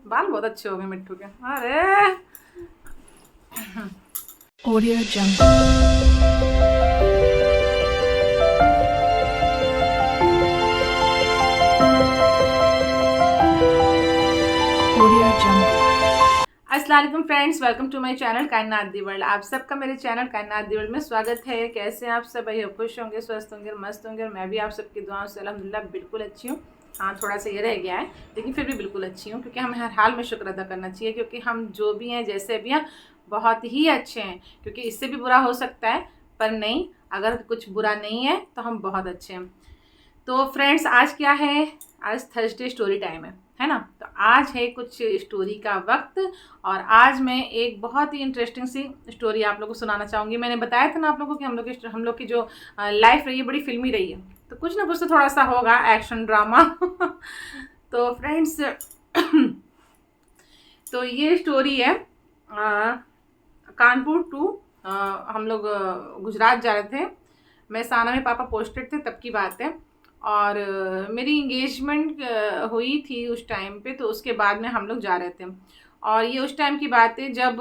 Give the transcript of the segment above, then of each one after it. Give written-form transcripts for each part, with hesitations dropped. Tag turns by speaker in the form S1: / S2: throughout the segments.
S1: बाल बहुत अच्छे हो गए मिट्टू के। अरे
S2: Audio Jungle. Audio Jungle.
S1: अस्सलाम वालेकुम friends, welcome to my channel Kainat the world. आप सबका मेरे चैनल कायनात दी वर्ल्ड में स्वागत है। कैसे हैं आप सब? भाई खुश होंगे, स्वस्थ होंगे, मस्त होंगे। और मैं भी आप सबकी दुआओं से अल्हम्दुलिल्लाह बिल्कुल अच्छी हूँ। हाँ, थोड़ा सा ये रह गया है लेकिन फिर भी बिल्कुल अच्छी हूँ, क्योंकि हमें हर हाल में शुक्र अदा करना चाहिए, क्योंकि हम जो भी हैं जैसे भी हैं बहुत ही अच्छे हैं। क्योंकि इससे भी बुरा हो सकता है, पर नहीं, अगर कुछ बुरा नहीं है तो हम बहुत अच्छे हैं। तो फ्रेंड्स, आज क्या है? आज थर्सडे स्टोरी टाइम है ना? तो आज है कुछ स्टोरी का वक्त, और आज मैं एक बहुत ही इंटरेस्टिंग सी स्टोरी आप लोगों को सुनाना चाहूँगी। मैंने बताया था ना आप लोगों को कि हम लोग की जो लाइफ रही है बड़ी फिल्मी रही है, तो कुछ ना कुछ तो थोड़ा सा होगा एक्शन ड्रामा। तो फ्रेंड्स, तो ये स्टोरी है कानपुर टू हम लोग गुजरात जा रहे थे। महसाना में पापा पोस्टेड थे, तब की बात है। और मेरी इंगेजमेंट हुई थी उस टाइम पे, तो उसके बाद में हम लोग जा रहे थे। और ये उस टाइम की बात है जब,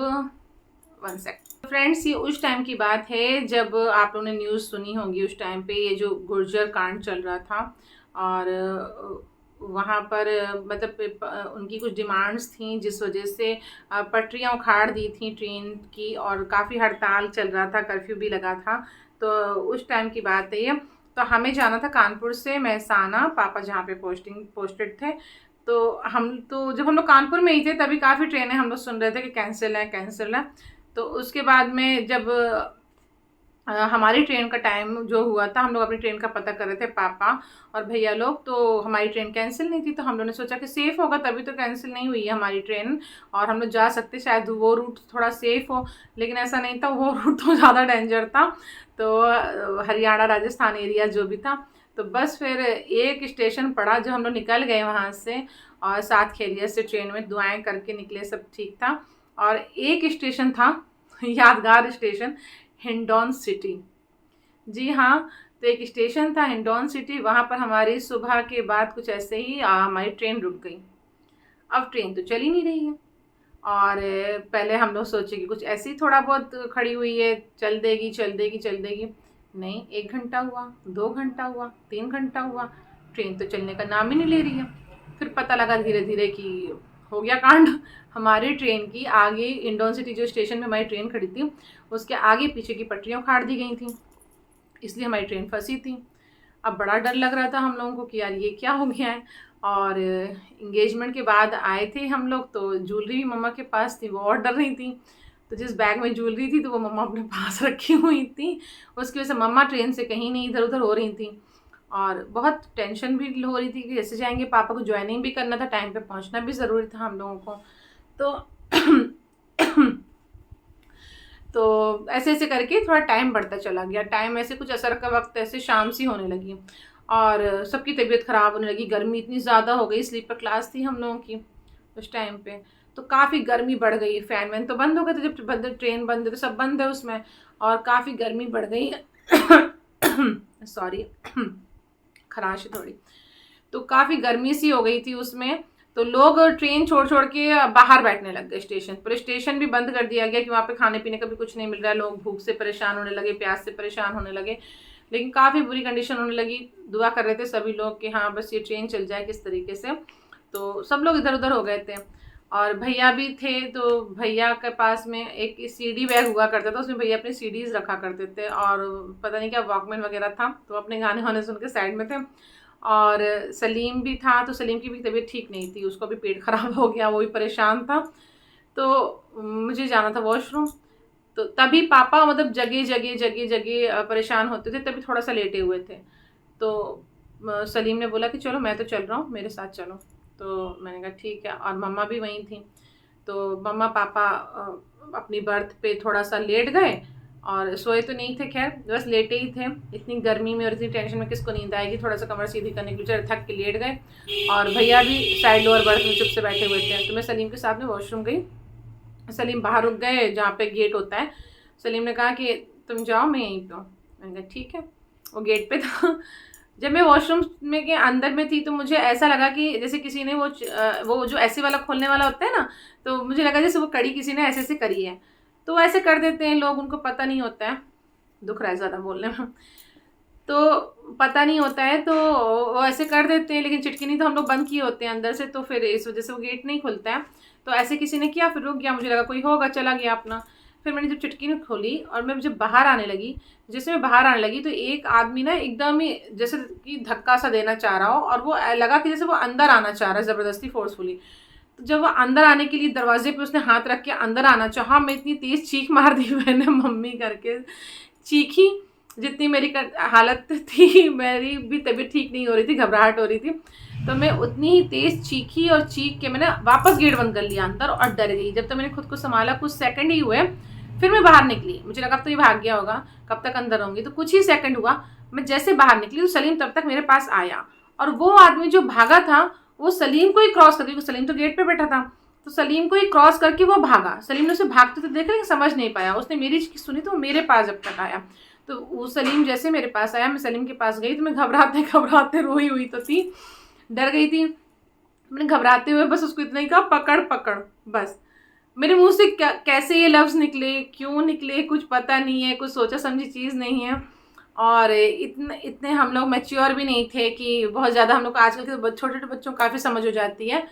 S1: वन सेकंड फ्रेंड्स, ये उस टाइम की बात है जब आप लोगों ने न्यूज़ सुनी होगी। उस टाइम पे ये जो गुर्जर कांड चल रहा था, और वहाँ पर मतलब उनकी कुछ डिमांड्स थी, जिस वजह से पटरियाँ उखाड़ दी थी ट्रेन की, और काफ़ी हड़ताल चल रहा था, कर्फ्यू भी लगा था। तो उस टाइम की बात है ये। तो हमें जाना था कानपुर से महसाना, पापा जहाँ पे पोस्टेड थे। तो जब हम लोग कानपुर में ही थे, तभी काफ़ी ट्रेनें हम लोग सुन रहे थे कि कैंसिल है। तो उसके बाद में जब हमारी ट्रेन का टाइम जो हुआ था, हम लोग अपनी ट्रेन का पता कर रहे थे, पापा और भैया लोग। तो हमारी ट्रेन कैंसिल नहीं थी, तो हम लोगों ने सोचा कि सेफ़ होगा, तभी तो कैंसिल नहीं हुई है हमारी ट्रेन, और हम लोग जा सकते, शायद वो रूट थोड़ा सेफ़ हो। लेकिन ऐसा नहीं था, वो रूट तो ज़्यादा डेंजर था। तो हरियाणा राजस्थान एरिया जो भी था। तो बस फिर एक स्टेशन पड़ा, जो हम लोग निकल गए वहाँ से, और साथ खैरियत से ट्रेन में दुआएं करके निकले, सब ठीक था। और एक स्टेशन था, यादगार स्टेशन, हिंडौन सिटी। जी हाँ, तो एक स्टेशन था हिंडौन सिटी, वहाँ पर हमारी सुबह के बाद कुछ ऐसे ही हमारी ट्रेन रुक गई। अब ट्रेन तो चल ही नहीं रही है, और पहले हम लोग सोचे कि कुछ ऐसे ही थोड़ा बहुत खड़ी हुई है, चल देगी। नहीं, 1 घंटा हुआ, 2 घंटा हुआ, 3 घंटा हुआ, ट्रेन तो चलने का नाम ही नहीं ले रही है। फिर पता लगा धीरे धीरे कि हो गया कांड। हमारी ट्रेन की आगे, इंडोन सिटी जो स्टेशन में हमारी ट्रेन खड़ी थी, उसके आगे पीछे की पटरियाँ उखाड़ दी गई थी, इसलिए हमारी ट्रेन फंसी थी। अब बड़ा डर लग रहा था हम लोगों को कि यार ये क्या हो गया है। और इंगेजमेंट के बाद आए थे हम लोग, तो ज्वेलरी भी मम्मा के पास थी, वो और डर रही थी। तो जिस बैग में ज्वेलरी थी, तो वो मम्मा अपने पास रखी हुई थी। उसकी वजह से मम्मा ट्रेन से कहीं नहीं इधर उधर हो रही थी, और बहुत टेंशन भी हो रही थी कि जैसे जाएंगे, पापा को ज्वाइनिंग भी करना था, टाइम पे पहुंचना भी ज़रूरी था हम लोगों को। तो तो ऐसे ऐसे करके थोड़ा टाइम बढ़ता चला गया। टाइम ऐसे कुछ असर का वक्त ऐसे शाम सी होने लगी, और सबकी तबीयत ख़राब होने लगी। गर्मी इतनी ज़्यादा हो गई, स्लीपर क्लास थी हम लोगों की उस टाइम पे, तो काफ़ी गर्मी बढ़ गई। फ़ैन वैन तो बंद हो गए थे, जब ट्रेन बंद है तो सब बंद है उसमें, और काफ़ी गर्मी बढ़ गई। सॉरी, खराश है थोड़ी। तो काफ़ी गर्मी सी हो गई थी उसमें। तो लोग ट्रेन छोड़ छोड़ के बाहर बैठने लग गए स्टेशन पर। स्टेशन भी बंद कर दिया गया कि वहाँ पे खाने पीने का भी कुछ नहीं मिल रहा है। लोग भूख से परेशान होने लगे, प्यास से परेशान होने लगे, लेकिन काफ़ी बुरी कंडीशन होने लगी। दुआ कर रहे थे सभी लोग कि हाँ बस ये ट्रेन चल जाए किस तरीके से। तो सब लोग इधर उधर हो गए थे, और भैया भी थे। तो भैया के पास में एक सीडी बैग हुआ करता था, उसमें भैया अपनी सीडीज़ रखा करते थे, और पता नहीं क्या वॉकमैन वगैरह था, तो अपने गाने वाने सुन के साइड में थे। और सलीम भी था, तो सलीम की भी तबीयत ठीक नहीं थी, उसको भी पेट ख़राब हो गया, वो भी परेशान था। तो मुझे जाना था वॉशरूम। तो तभी पापा मतलब जगह परेशान होते थे, तभी थोड़ा सा लेटे हुए थे। तो सलीम ने बोला कि चलो मैं तो चल रहा हूँ, मेरे साथ चलो। तो मैंने कहा ठीक है, और मम्मा भी वहीं थी। तो मम्मा पापा अपनी बर्थ पे थोड़ा सा लेट गए, और सोए तो नहीं थे, खैर बस लेटे ही थे। इतनी गर्मी में और इतनी टेंशन में किसको नींद आएगी, थोड़ा सा कमर सीधी करने के लिए थक के लेट गए। और भैया भी साइड लोअर बर्थ में चुप से बैठे हुए थे। तो मैं सलीम के साथ में वॉशरूम गई। सलीम बाहर रुक गए जहाँ पे गेट होता है। सलीम ने कहा कि तुम जाओ, मैं यहीं पे हूँ। मैंने कहा ठीक है। वो गेट पे था। जब मैं वॉशरूम में के अंदर में थी तो मुझे ऐसा लगा कि जैसे किसी ने वो जो ऐसे वाला खोलने वाला होता है ना, तो मुझे लगा जैसे वो कड़ी किसी ने ऐसे ऐसे करी है। तो ऐसे कर देते हैं लोग, उनको पता नहीं होता है, दुख रहा है ज़्यादा बोलने में, तो पता नहीं होता है तो वो ऐसे कर देते हैं। लेकिन चिटकिनी तो हम लोग बंद किए होते हैं अंदर से, तो फिर इस वजह से वो गेट नहीं खुलता है। तो ऐसे किसी ने किया, फिर रुक गया, मुझे लगा कोई होगा, चला गया अपना। फिर मैंने जब चिटकिनी खोली और मैं जब बाहर आने लगी, जैसे मैं बाहर आने लगी तो एक आदमी ना एकदम ही जैसे कि धक्का सा देना चाह रहा हो, और वो लगा कि जैसे वो अंदर आना चाह रहा है ज़बरदस्ती, फोर्सफुली। तो जब वो अंदर आने के लिए दरवाजे पे उसने हाथ रख के अंदर आना चाहा, मैं इतनी तेज़ चीख मार दी मैंने, मम्मी करके चीखी। जितनी मेरी हालत थी, मेरी भी तबीयत ठीक नहीं हो रही थी, घबराहट हो रही थी, तो मैं उतनी ही तेज़ चीखी और चीख के मैंने वापस गेट बंद कर लिया अंदर और डर गई। जब तक मैंने खुद को संभाला, कुछ सेकंड ही हुए, फिर मैं बाहर निकली। मुझे लगा अब तो ये भाग गया होगा, कब तक अंदर रहूँगी। तो कुछ ही सेकंड हुआ, मैं जैसे बाहर निकली तो सलीम तब तक मेरे पास आया, और वो आदमी जो भागा था वो सलीम को ही क्रॉस करके, सलीम तो गेट पे बैठा था, तो सलीम को ही क्रॉस करके वो भागा। सलीम ने उसे भागते तो देखा, लेकिन समझ नहीं पाया, उसने मेरी सुनी तो वो मेरे पास जब तक आया। तो वो सलीम जैसे मेरे पास आया, मैं सलीम के पास गई, तो मैं घबराते घबराते रोई हुई तो थी, डर गई थी। मैंने घबराते हुए बस उसको इतना ही कहा, पकड़ पकड़। बस मेरे मुंह से कैसे ये लफ्ज़ निकले, क्यों निकले, कुछ पता नहीं है, कुछ सोचा समझी चीज़ नहीं है। और इतने हम लोग मैच्योर भी नहीं थे कि बहुत ज़्यादा, हम लोग आजकल के छोटे छोटे बच्चों को काफ़ी समझ हो जाती है,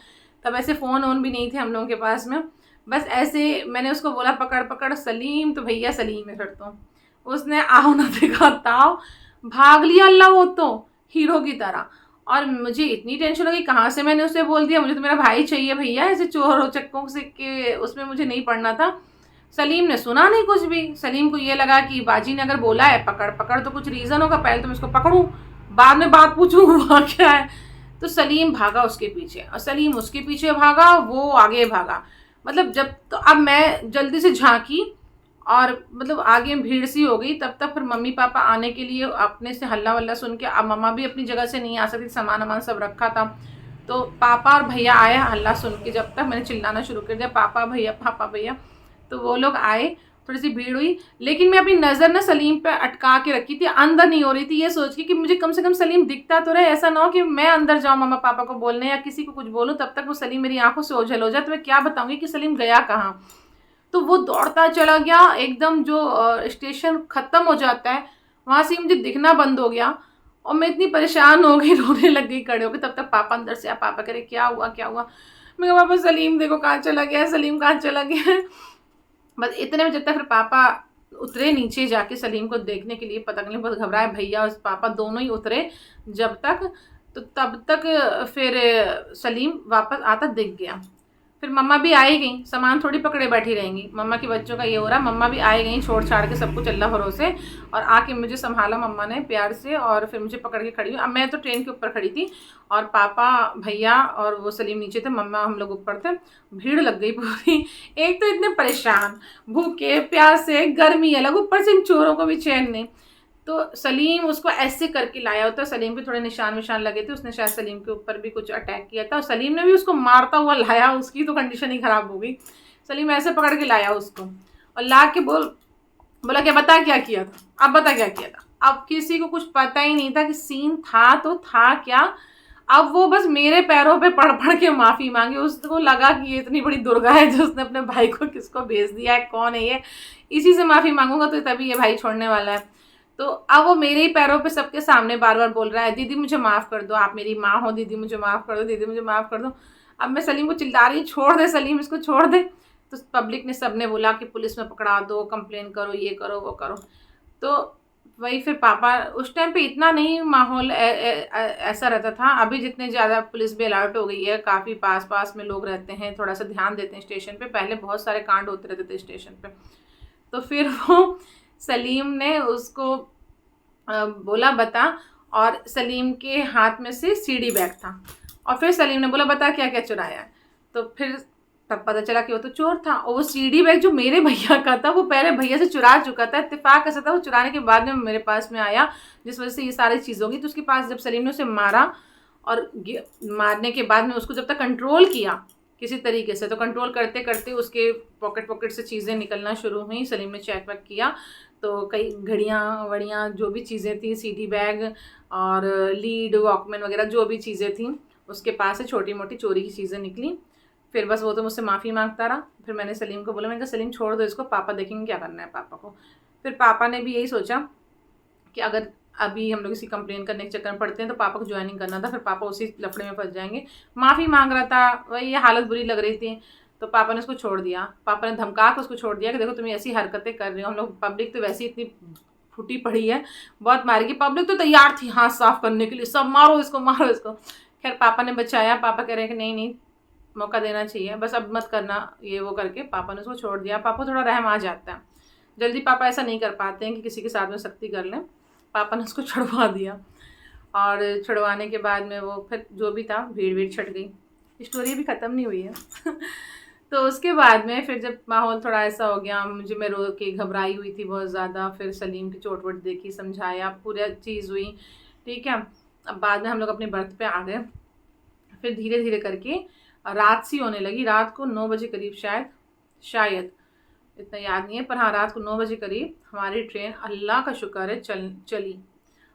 S1: तब ऐसे फ़ोन वोन भी नहीं थे हम लोगों के पास में। बस ऐसे मैंने उसको बोला, पकड़ पकड़ सलीम, तो भैया सलीम है। फिर तो उसने आओ ना देखा ताव, भाग लिया अल्लाह, वो तो हीरो की तरह। और मुझे इतनी टेंशन हो गई, कहाँ से मैंने उसे बोल दिया, मुझे तो मेरा भाई चाहिए भैया, ऐसे चोर हो चक्कों से के उसमें मुझे नहीं पड़ना था। सलीम ने सुना नहीं कुछ भी। सलीम को ये लगा कि बाजी ने अगर बोला है पकड़ पकड़ तो कुछ रीज़न होगा, पहले तो मैं इसको पकड़ूं, बाद में बात पूछूं हुआ क्या है। तो सलीम भागा उसके पीछे, और सलीम उसके पीछे भागा, वो आगे भागा। मतलब जब तो अब मैं जल्दी से झांकी, और मतलब आगे भीड़ सी हो गई। तब तक फिर मम्मी पापा आने के लिए, अपने से हल्ला वल्ला सुन के, अब मम्मा भी अपनी जगह से नहीं आ सकती, सामान वामान सब रखा था। तो पापा और भैया आए हल्ला सुन के, जब तक मैंने चिल्लाना शुरू कर दिया, पापा भैया पापा भैया, तो वो लोग आए, थोड़ी सी भीड़ हुई। लेकिन मैं अपनी नज़र ना सलीम पे अटका के रखी थी, अंदर नहीं हो रही थी, ये सोच के कि मुझे कम से कम सलीम दिखता तो रहे, ऐसा ना हो कि मैं अंदर जाऊँ मम्मा पापा को बोलने या किसी को कुछ बोलूँ, तब तक वो सलीम मेरी आंखों से ओझल हो जाए, तो मैं क्या बताऊँगी कि सलीम गया कहाँ। तो वो दौड़ता चला गया एकदम, जो स्टेशन ख़त्म हो जाता है वहाँ से मुझे दिखना बंद हो गया, और मैं इतनी परेशान हो गई, रोने लग गई खड़े होकर। तब तक पापा अंदर से, पापा करे क्या हुआ क्या हुआ। मैं कहा पापा सलीम देखो कहाँ चला गया, सलीम कहाँ चला गया। बस इतने में जब तक फिर पापा उतरे नीचे जाके सलीम को देखने के लिए, पता नहीं बहुत घबराए, भैया और पापा दोनों ही उतरे जब तक, तो तब तक फिर सलीम वापस आता दिख गया। फिर मम्मा भी आई गई, सामान थोड़ी पकड़े बैठी रहेंगी, मम्मा के बच्चों का ये हो रहा, मम्मा भी आई गई छोड़ छाड़ के सब कुछ अल्लाह भरोसे, और आके मुझे संभाला मम्मा ने प्यार से, और फिर मुझे पकड़ के खड़ी हुई। अब मैं तो ट्रेन के ऊपर खड़ी थी, और पापा भैया और वो सलीम नीचे थे, मम्मा हम लोग ऊपर थे। भीड़ लग गई पूरी, एक तो इतने परेशान, भूखे प्यासे, गर्मी अलग, ऊपर से इन चोरों को भी चैन नहीं। तो सलीम उसको ऐसे करके लाया होता, सलीम पे थोड़े निशान विशान लगे थे, उसने शायद सलीम के ऊपर भी कुछ अटैक किया था, और सलीम ने भी उसको मारता हुआ लाया, उसकी तो कंडीशन ही ख़राब हो गई। सलीम ऐसे पकड़ के लाया उसको, और ला के बोला क्या बता क्या किया था, अब बता क्या किया था। अब किसी को कुछ पता ही नहीं था कि सीन था तो था क्या। अब वो बस मेरे पैरों पे पड़ पड़ के माफ़ी मांगे, उसको लगा कि ये इतनी बड़ी दुर्गा है जो उसने अपने भाई को किसको भेज दिया है, कौन है ये, इसी से माफ़ी मांगूंगा तो तभी ये भाई छोड़ने वाला है। तो अब वो मेरे ही पैरों पे सबके सामने बार बार बोल रहा है, दीदी मुझे माफ़ कर दो, आप मेरी माँ हो, दीदी मुझे माफ़ कर दो, दीदी मुझे माफ़ कर दो। अब मैं सलीम को चिल्ला रही, छोड़ दे सलीम, इसको छोड़ दे। तो पब्लिक ने, सब ने बोला कि पुलिस में पकड़ा दो, कंप्लेन करो, ये करो वो करो। तो वही फिर पापा, उस टाइम पे इतना नहीं माहौल ऐसा रहता था, अभी जितने ज़्यादा पुलिस भी अलर्ट हो गई है, काफ़ी पास पास में लोग रहते हैं, थोड़ा सा ध्यान देते हैं स्टेशन पे। पहले बहुत सारे कांड होते रहते थे स्टेशन पे। तो फिर वो सलीम ने उसको बोला बता, और सलीम के हाथ में से सीडी बैग था, और फिर सलीम ने बोला बता क्या क्या चुराया है। तो फिर तब पता चला कि वो तो चोर था, और वो सीडी बैग जो मेरे भैया का था, वो पहले भैया से चुरा चुका था, इत्तेफाक ऐसा था, वो चुराने के बाद में मेरे पास में आया, जिस वजह से ये सारी चीज़ होगी। तो उसके पास जब सलीम ने उसे मारा, और मारने के बाद में उसको जब तक कंट्रोल किया किसी तरीके से, तो कंट्रोल करते करते उसके पॉकेट से चीज़ें निकलना शुरू हुई। सलीम ने चेक वेक किया, तो कई घड़ियाँ वड़ियाँ जो भी चीज़ें थी, सीडी बैग और लीड वॉकमैन वगैरह जो भी चीज़ें थी उसके पास से छोटी मोटी चोरी की चीज़ें निकली। फिर बस वो तो मुझसे माफ़ी मांगता रहा। फिर मैंने सलीम को बोला, मैंने कहा सलीम छोड़ दो इसको, पापा देखेंगे क्या करना है पापा को। फिर पापा ने भी यही सोचा कि अगर अभी हम लोग इसी कंप्लेन करने के चक्कर में पड़ते हैं तो पापा को ज्वाइनिंग करना था, फिर पापा उसी लफड़े में फंस जाएंगे। माफ़ी मांग रहा था, वही ये हालत बुरी लग रही थी, तो पापा ने उसको छोड़ दिया। पापा ने धमका के उसको छोड़ दिया कि देखो तुम ऐसी हरकतें कर रही हो, हम लोग पब्लिक तो वैसे ही इतनी फूटी पड़ी है, बहुत मारेगी। पब्लिक तो तैयार थी हाथ साफ करने के लिए, सब मारो इसको मारो इसको। खैर पापा ने बचाया। पापा कह रहे हैं कि नहीं नहीं, मौका देना चाहिए, बस अब मत करना ये वो करके पापा ने उसको छोड़ दिया। पापा थोड़ा रहम आ जाता है, जल्दी पापा ऐसा नहीं कर पाते हैं कि किसी के साथ में सख्ती कर लें। पापा ने उसको छुड़वा दिया और छुड़वाने के बाद में वो फिर जो भी था भीड़ छट गई। स्टोरी भी ख़त्म नहीं हुई है तो उसके बाद में फिर जब माहौल थोड़ा ऐसा हो गया, मैं रो के घबराई हुई थी बहुत ज़्यादा। फिर सलीम की चोट वोट देखी, समझाया, पूरा चीज़ हुई, ठीक है। अब बाद में हम लोग अपने बर्थ पे आ गए। फिर धीरे धीरे करके रात सी होने लगी। रात को 9 बजे करीब शायद इतना याद नहीं है, पर हाँ रात को 9 बजे करीब हमारी ट्रेन, अल्लाह का शुक्र है, चली।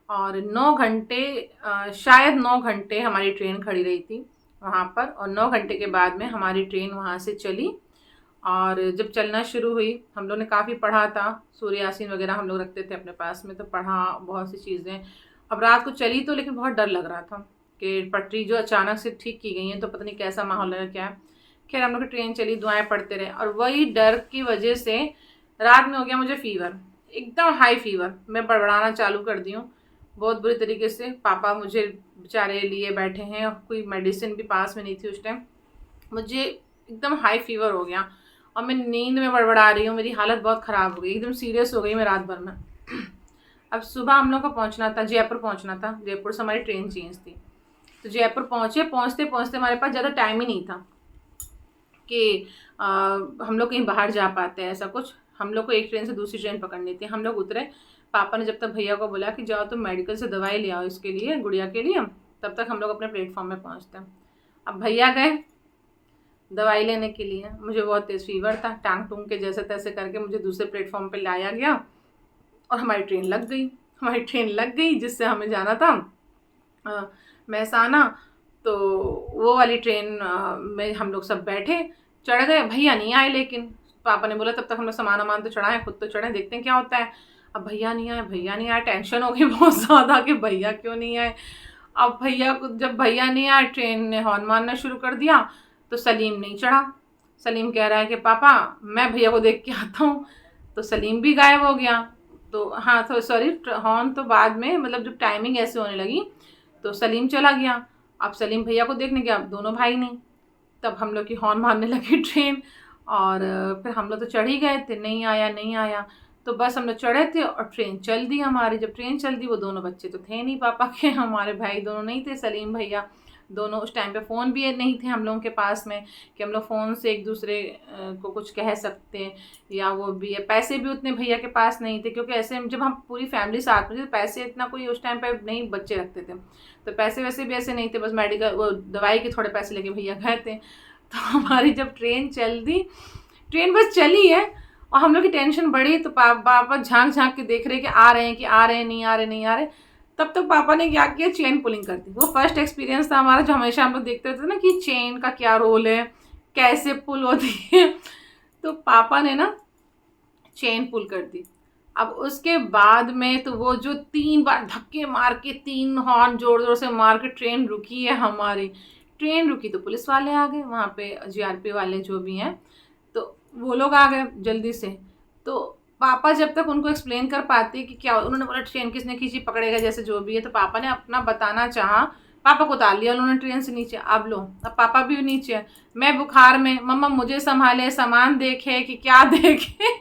S1: और 9 घंटे शायद 9 घंटे हमारी ट्रेन खड़ी रही थी वहाँ पर, और 9 घंटे के बाद में हमारी ट्रेन वहाँ से चली। और जब चलना शुरू हुई, हम लोग ने काफ़ी पढ़ा था, सूर्य यासीन वगैरह हम लोग रखते थे अपने पास में, तो पढ़ा बहुत सी चीज़ें। अब रात को चली तो लेकिन बहुत डर लग रहा था कि पटरी जो अचानक से ठीक की गई है तो पता नहीं कैसा माहौल है क्या है। खैर हम लोग की ट्रेन चली, दुआएं पढ़ते रहे, और वही डर की वजह से रात में हो गया मुझे फीवर, एकदम हाई फीवर। मैं बड़बड़ाना चालू कर दी हूँ बहुत बुरी तरीके से। पापा मुझे बेचारे लिए बैठे हैं, कोई मेडिसिन भी पास में नहीं थी उस टाइम। मुझे एकदम हाई फीवर हो गया और मैं नींद में बड़बड़ा रही हूँ, मेरी हालत बहुत ख़राब हो गई, एकदम सीरियस हो गई मैं रात भर में। अब सुबह हम लोग को पहुँचना था, जयपुर पहुँचना था। जयपुर से हमारी ट्रेन चेंज थी, तो जयपुर पहुँचते पहुँचते हमारे पास ज़्यादा टाइम ही नहीं था कि हम लोग कहीं बाहर जा पाते हैं, ऐसा कुछ। हम लोग को एक ट्रेन से दूसरी ट्रेन पकड़नी थी। हम लोग उतरे, पापा ने जब तक भैया को बोला कि जाओ तुम मेडिकल से दवाई ले आओ इसके लिए, गुड़िया के लिए, तब तक हम लोग अपने प्लेटफॉर्म में पहुंचते हैं। अब भैया गए दवाई लेने के लिए, मुझे बहुत तेज़ फीवर था, टांग टूंग के जैसे तैसे करके मुझे दूसरे प्लेटफॉर्म पे लाया गया और हमारी ट्रेन लग गई जिससे हमें जाना था महसाना। तो वो वाली ट्रेन में हम लोग सब बैठे, चढ़ गए। भैया नहीं आए, लेकिन पापा ने बोला तब तक हम लोग सामान वामान तो चढ़ाएं, खुद तो चढ़ें, देखते हैं क्या होता है। अब भैया नहीं आए, टेंशन हो गई बहुत ज़्यादा कि भैया क्यों नहीं आए। अब जब भैया नहीं आए, ट्रेन ने हॉर्न मारना शुरू कर दिया, तो सलीम नहीं चढ़ा। सलीम कह रहा है कि पापा मैं भैया को देख के आता हूँ, तो सलीम भी गायब हो गया। तो हाँ, तो सॉरी, हॉर्न तो बाद में, मतलब जब टाइमिंग ऐसे होने लगी तो सलीम चला गया। अब सलीम भैया को देखने गया, अब दोनों भाई नहीं। तब हम लोग की हॉर्न मारने लगी ट्रेन, और फिर हम लोग तो चढ़ ही गए थे, नहीं आया। तो बस हम लोग चढ़े थे और ट्रेन चल दी हमारी। जब ट्रेन चल दी, वो दोनों बच्चे तो थे नहीं पापा के, हमारे भाई दोनों नहीं थे, सलीम भैया दोनों। उस टाइम पे फ़ोन भी नहीं थे हम लोगों के पास में कि हम लोग फ़ोन से एक दूसरे को कुछ कह सकते हैं, या वो भी है। पैसे भी उतने भैया के पास नहीं थे, क्योंकि ऐसे जब हम पूरी फैमिली साथ में थे, पैसे इतना कोई उस टाइम पे नहीं बच्चे रखते थे, तो पैसे वैसे भी ऐसे नहीं थे, बस मेडिकल वो दवाई के थोड़े पैसे लेके भैया गए थे। तो हमारी जब ट्रेन चल दी, ट्रेन बस चली है और हम लोग की टेंशन बढ़ी, तो पापा झांक के देख रहे कि आ रहे हैं, नहीं आ रहे। तब तक पापा ने क्या किया, चेन पुलिंग कर दी। वो फर्स्ट एक्सपीरियंस था हमारा, जो हमेशा हम लोग देखते थे ना कि चेन का क्या रोल है, कैसे पुल होती है। तो पापा ने ना चेन पुल कर दी। अब उसके बाद में तो वो जो 3 बार धक्के मार के, 3 हॉर्न जोर से मार के ट्रेन रुकी है हमारी। ट्रेन रुकी तो पुलिस वाले आ गए, वहाँ पे GRP वाले जो भी हैं, तो वो लोग आ गए जल्दी से। तो पापा जब तक उनको एक्सप्लेन कर पाते कि क्या, उन्होंने बोला ट्रेन किसने खींची, पकड़ेगा जैसे जो भी है, तो पापा ने अपना बताना चाहा, पापा को उतार लिया उन्होंने ट्रेन से नीचे। अब लो, अब पापा भी नीचे है, मैं बुखार में, मम्मा मुझे संभाले, सामान देखे कि क्या देखे।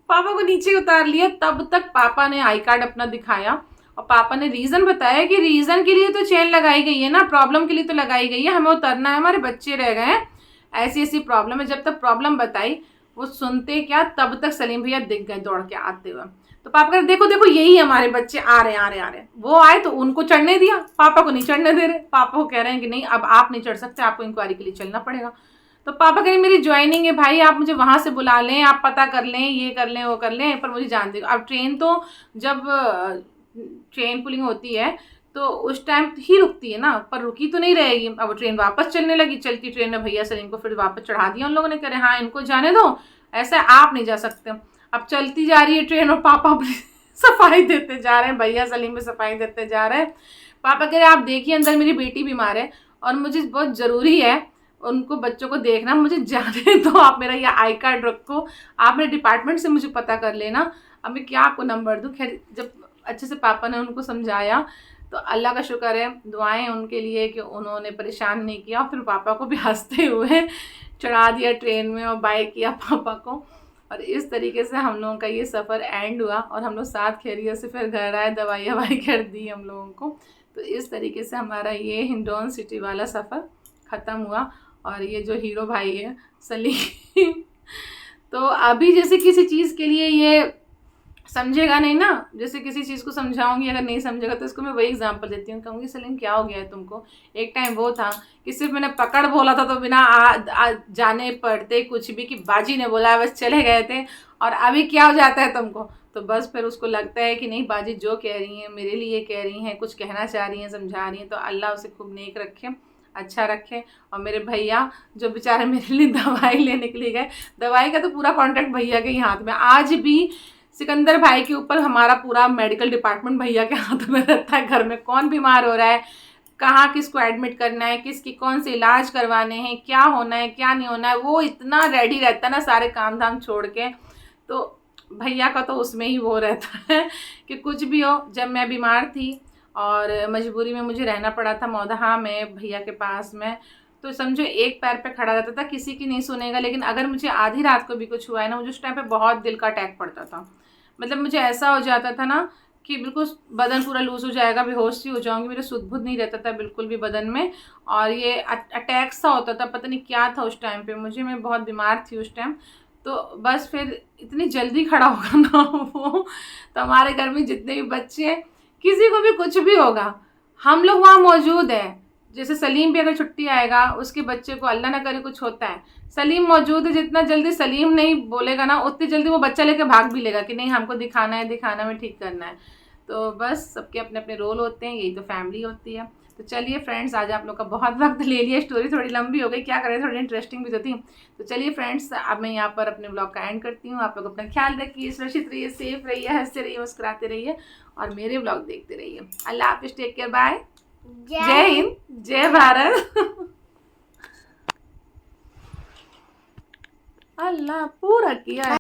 S1: पापा को नीचे उतार लिया। तब तक पापा ने आई कार्ड अपना दिखाया और पापा ने रीज़न बताया कि रीज़न के लिए तो चेन लगाई गई है ना, प्रॉब्लम के लिए तो लगाई गई है, हमें उतरना है, हमारे बच्चे रह गए हैं, ऐसी प्रॉब्लम है। जब तक प्रॉब्लम बताई, वो सुनते क्या, तब तक सलीम भैया दिख गए दौड़ के आते हुए। तो पापा कह रहे देखो यही हमारे बच्चे आ रहे हैं। वो आए तो उनको चढ़ने दिया, पापा को नहीं चढ़ने दे रहे। पापा को कह रहे हैं कि नहीं, अब आप नहीं चढ़ सकते, आपको इंक्वायरी के लिए चलना पड़ेगा। तो पापा कह रहे मेरी ज्वाइनिंग है भाई, आप मुझे वहाँ से बुला लें, आप पता कर लें, ये कर लें, वो कर लें, पर मुझे जान दे। अब ट्रेन तो जब ट्रेन पुलिंग होती है तो उस टाइम ही रुकती है ना, पर रुकी तो नहीं रहेगी। अब ट्रेन वापस चलने लगी, चलती ट्रेन में भैया सलीम को फिर वापस चढ़ा दिया उन लोगों ने, कह रहे हाँ इनको जाने दो, ऐसा आप नहीं जा सकते। अब चलती जा रही है ट्रेन और पापा अपनी सफाई देते जा रहे हैं, भैया सलीम में सफाई देते जा रहे हैं। पापा कह रहे आप देखिए अंदर मेरी बेटी बीमार है और मुझे बहुत ज़रूरी है उनको बच्चों को देखना, मुझे जाने दो, आप मेरा ये आई कार्ड रखो, आप मेरे डिपार्टमेंट से मुझे पता कर लेना, अब मैं क्या आपको नंबर दूँ। खैर जब अच्छे से पापा ने उनको समझाया तो अल्लाह का शुक्र है, दुआएं उनके लिए कि उन्होंने परेशान नहीं किया। फिर पापा को भी हंसते हुए चढ़ा दिया ट्रेन में और बाय किया पापा को। और इस तरीके से हम लोगों का ये सफ़र एंड हुआ और हम लोग साथ खैरियत से फिर घर आए, दवाई ववाई कर दी हम लोगों को। तो इस तरीके से हमारा ये हिंडौन सिटी वाला सफ़र ख़त्म हुआ। और ये जो हीरो भाई है सलीम तो अभी जैसे किसी चीज़ के लिए ये समझेगा नहीं ना, जैसे किसी चीज़ को समझाऊंगी अगर नहीं समझेगा तो इसको मैं वही एग्जांपल देती हूँ, कहूँगी सलीम क्या हो गया है तुमको। एक टाइम वो था कि सिर्फ मैंने पकड़ बोला था तो बिना जाने पड़ते कुछ भी कि बाजी ने बोला बस चले गए थे, और अभी क्या हो जाता है तुमको। तो बस फिर उसको लगता है कि नहीं बाजी जो कह रही हैं मेरे लिए कह रही हैं, कुछ कहना चाह रही हैं, समझा रही हैं, तो अल्लाह उसे खूब नेक रखे, अच्छा रखे। और मेरे भैया जो बेचारे मेरे लिए दवाई लेने के लिए गए, दवाई का तो पूरा कॉन्ट्रैक्ट भैया के ही हाथ में। आज भी सिकंदर भाई के ऊपर हमारा पूरा मेडिकल डिपार्टमेंट भैया के हाथ में रहता है। घर में कौन बीमार हो रहा है, कहाँ किसको एडमिट करना है, किसकी कौन से इलाज करवाने हैं, क्या होना है क्या नहीं होना है, वो इतना रेडी रहता है ना सारे काम धाम छोड़ के। तो भैया का तो उसमें ही वो रहता है कि कुछ भी हो। जब मैं बीमार थी और मजबूरी में मुझे रहना पड़ा था मौदहा में भैया के पास में, तो समझो एक पैर पे खड़ा रहता था, किसी की नहीं सुनेगा। लेकिन अगर मुझे आधी रात को भी कुछ हुआ है ना, मुझे उस टाइम पे बहुत दिल का अटैक पड़ता था। मतलब मुझे ऐसा हो जाता था ना कि बिल्कुल बदन पूरा लूज़ हो जाएगा, बेहोश सी हो जाऊंगी, मेरे सुध बुध नहीं रहता था बिल्कुल भी बदन में। और ये अटैक सा होता था, पता नहीं क्या था उस टाइम पे मुझे, मैं बहुत बीमार थी उस टाइम। तो बस फिर इतनी जल्दी खड़ा होगा ना वो, तो हमारे घर में जितने भी बच्चे हैं किसी को भी कुछ भी होगा हम लोग वहाँ मौजूद हैं। जैसे सलीम भी अगर छुट्टी आएगा, उसके बच्चे को अल्लाह ना करे कुछ होता है, सलीम मौजूद है, जितना जल्दी सलीम नहीं बोलेगा ना उतनी जल्दी वो बच्चा लेके भाग भी लेगा कि नहीं हमको दिखाना है, दिखाना में ठीक करना है। तो बस सबके अपने अपने रोल होते हैं, यही तो फैमिली होती है। तो चलिए फ्रेंड्स, आज आप लोग का बहुत वक्त ले लिया, स्टोरी थोड़ी लंबी हो गई, क्या करें, थोड़ी इंटरेस्टिंग भी तो थी। तो चलिए फ्रेंड्स, अब मैं यहाँ पर अपने ब्लॉग का एंड करती हूँ। आप लोग अपना ख्याल रखिए, सुरक्षित रहिए, सेफ रहिए, हंसते रहिए, मुस्कुराते रहिए और मेरे ब्लॉग देखते रहिए। अल्लाह हाफिज़, टेक केयर, बाय, जय हिंद, जय भारत। अल्लाह पूरा किया।